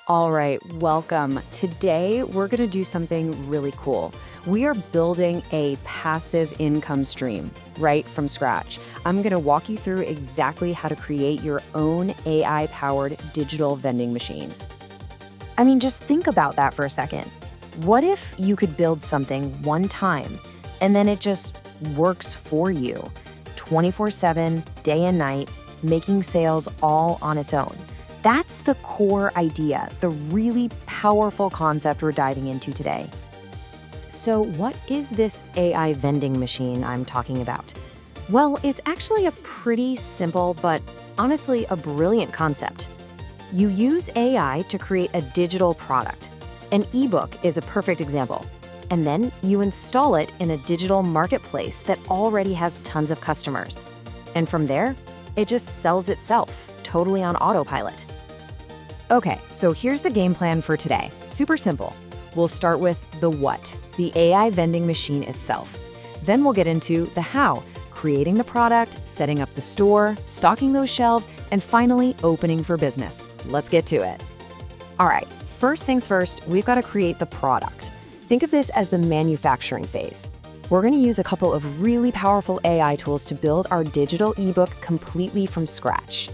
All right, welcome. Today, we're going to do something really cool. We are building a passive income stream right from scratch. I'm going to walk you through exactly how to create your own AI-powered digital vending machine. I mean, just think about that for a second. What if you could build something one time and then it just works for you 24/7, day and night, making sales all on its own? That's the core idea, the really powerful concept we're diving into today. So what is this AI vending machine I'm talking about? Well, it's actually a pretty simple, but honestly a brilliant concept. You use AI to create a digital product. An ebook is a perfect example. And then you install it in a digital marketplace that already has tons of customers. And from there, it just sells itself, totally on autopilot. Okay, so here's the game plan for today. Super simple. We'll start with the what, the AI vending machine itself. Then we'll get into the how, creating the product, setting up the store, stocking those shelves, and finally opening for business. Let's get to it. All right, first things first, we've got to create the product. Think of this as the manufacturing phase. We're going to use a couple of really powerful AI tools to build our digital ebook completely from scratch.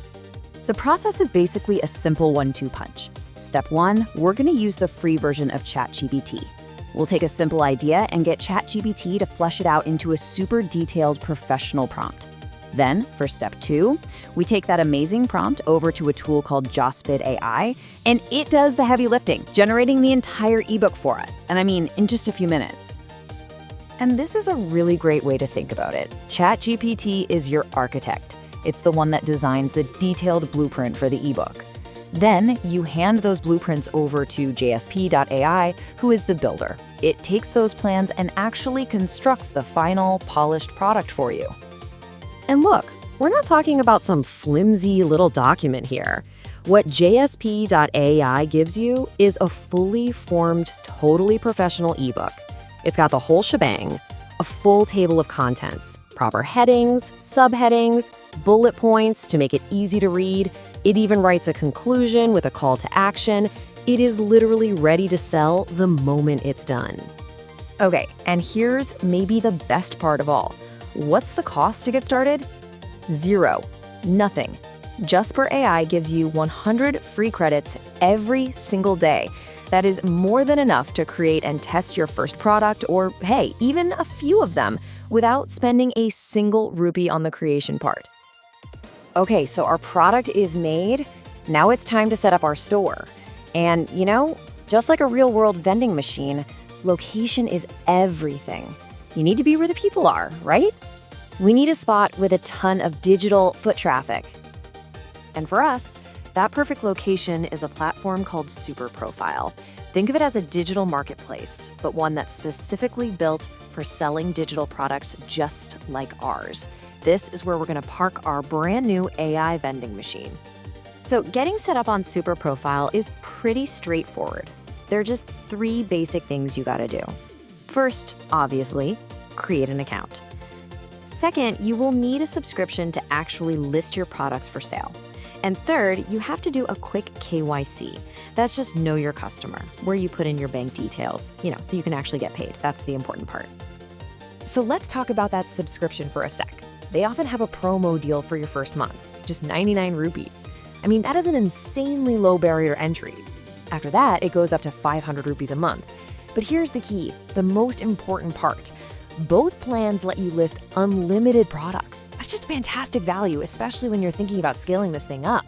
The process is basically a simple 1-2 punch. Step 1, we're going to use the free version of ChatGPT. We'll take a simple idea and get ChatGPT to flesh it out into a super detailed professional prompt. Then, for step 2, we take that amazing prompt over to a tool called Jospid AI, and it does the heavy lifting, generating the entire ebook for us, and I mean, in just a few minutes. And this is a really great way to think about it. ChatGPT is your architect. It's the one that designs the detailed blueprint for the ebook. Then you hand those blueprints over to JSP.ai, who is the builder. It takes those plans and actually constructs the final, polished product for you. And look, we're not talking about some flimsy little document here. What JSP.ai gives you is a fully formed, totally professional ebook. It's got the whole shebang, a full table of contents, proper headings, subheadings, bullet points to make it easy to read. It even writes a conclusion with a call to action. It is literally ready to sell the moment it's done. Okay, and here's maybe the best part of all. What's the cost to get started? 0. Nothing. Jasper AI gives you 100 free credits every single day. That is more than enough to create and test your first product, or hey, even a few of them, without spending a single rupee on the creation part. Okay, so our product is made. Now it's time to set up our store. And you know, just like a real-world vending machine, location is everything. You need to be where the people are, right? We need a spot with a ton of digital foot traffic. And for us, that perfect location is a platform called SuperProfile. Think of it as a digital marketplace, but one that's specifically built for selling digital products just like ours. This is where we're going to park our brand new AI vending machine. So getting set up on SuperProfile is pretty straightforward. There are just 3 basic things you got to do. First, obviously, create an account. Second, you will need a subscription to actually list your products for sale. And third, you have to do a quick KYC. That's just know your customer, where you put in your bank details, so you can actually get paid. That's the important part. So let's talk about that subscription for a sec. They often have a promo deal for your first month, just 99 rupees. I mean, that is an insanely low barrier to entry. After that, it goes up to 500 rupees a month. But here's the key, the most important part. Both plans let you list unlimited products. That's just fantastic value, especially when you're thinking about scaling this thing up.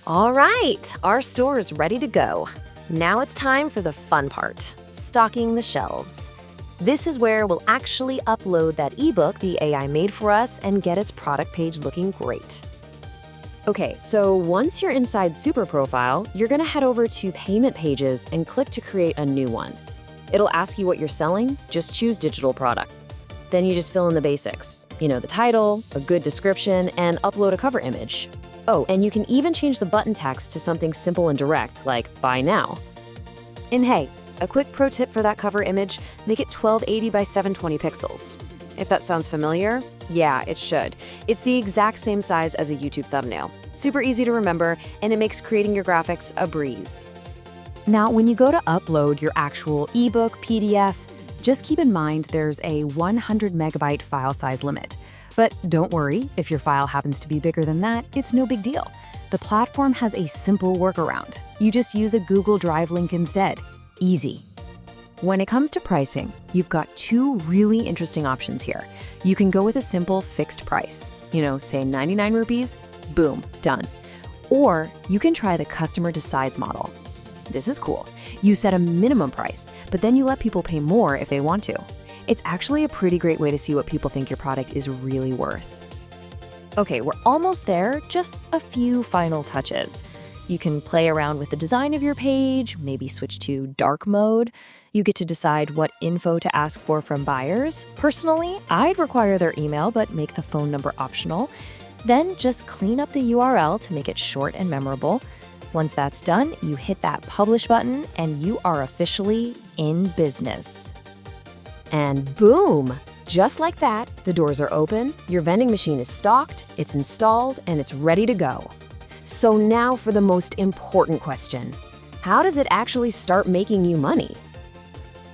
All right, our store is ready to go. Now it's time for the fun part, stocking the shelves. This is where we'll actually upload that ebook the AI made for us and get its product page looking great. Okay, so once you're inside SuperProfile, you're gonna head over to Payment Pages and click to create a new one. It'll ask you what you're selling, just choose digital product. Then you just fill in the basics, the title, a good description, and upload a cover image. Oh, and you can even change the button text to something simple and direct, like buy now. And hey, a quick pro tip for that cover image, make it 1280 by 720 pixels. If that sounds familiar, yeah, it should. It's the exact same size as a YouTube thumbnail. Super easy to remember, and it makes creating your graphics a breeze. Now, when you go to upload your actual ebook, PDF, just keep in mind there's a 100 megabyte file size limit. But don't worry, if your file happens to be bigger than that, it's no big deal. The platform has a simple workaround. You just use a Google Drive link instead. Easy. When it comes to pricing, you've got two really interesting options here. You can go with a simple fixed price, say 99 rupees, boom, done. Or you can try the customer decides model. This is cool. You set a minimum price, but then you let people pay more if they want to. It's actually a pretty great way to see what people think your product is really worth. Okay, we're almost there, just a few final touches. You can play around with the design of your page, maybe switch to dark mode. You get to decide what info to ask for from buyers. Personally, I'd require their email, but make the phone number optional. Then just clean up the URL to make it short and memorable. Once that's done, you hit that publish button and you are officially in business. And boom! Just like that, the doors are open, your vending machine is stocked, it's installed, and it's ready to go. So now for the most important question. How does it actually start making you money?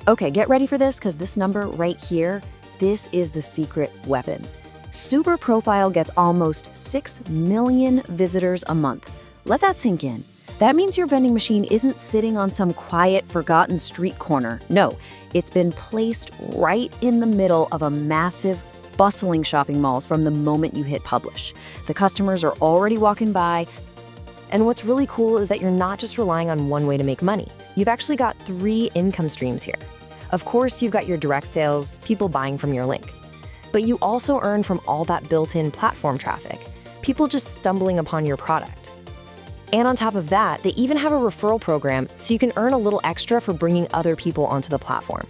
Okay, get ready for this because this number right here, this is the secret weapon. Super Profile gets almost 6 million visitors a month. Let that sink in. That means your vending machine isn't sitting on some quiet, forgotten street corner. No, it's been placed right in the middle of a massive, bustling shopping mall from the moment you hit publish. The customers are already walking by. And what's really cool is that you're not just relying on one way to make money. You've actually got 3 income streams here. Of course, you've got your direct sales, people buying from your link. But you also earn from all that built-in platform traffic, people just stumbling upon your product. And on top of that, they even have a referral program so you can earn a little extra for bringing other people onto the platform.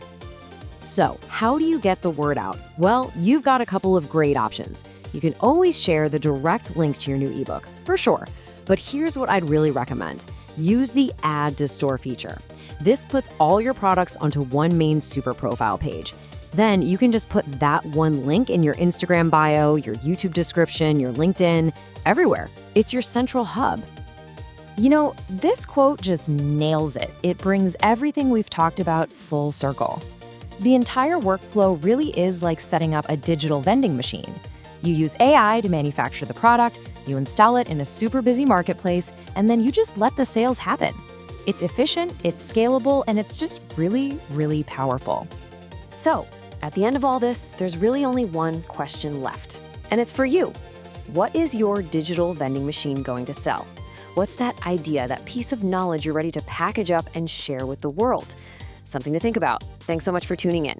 So, how do you get the word out? Well, you've got a couple of great options. You can always share the direct link to your new ebook, for sure. But here's what I'd really recommend. Use the Add to Store feature. This puts all your products onto one main Super Profile page. Then you can just put that one link in your Instagram bio, your YouTube description, your LinkedIn, everywhere. It's your central hub. This quote just nails it. It brings everything we've talked about full circle. The entire workflow really is like setting up a digital vending machine. You use AI to manufacture the product, you install it in a super busy marketplace, and then you just let the sales happen. It's efficient, it's scalable, and it's just really, really powerful. So, at the end of all this, there's really only one question left, and it's for you. What is your digital vending machine going to sell? What's that idea, that piece of knowledge you're ready to package up and share with the world? Something to think about. Thanks so much for tuning in.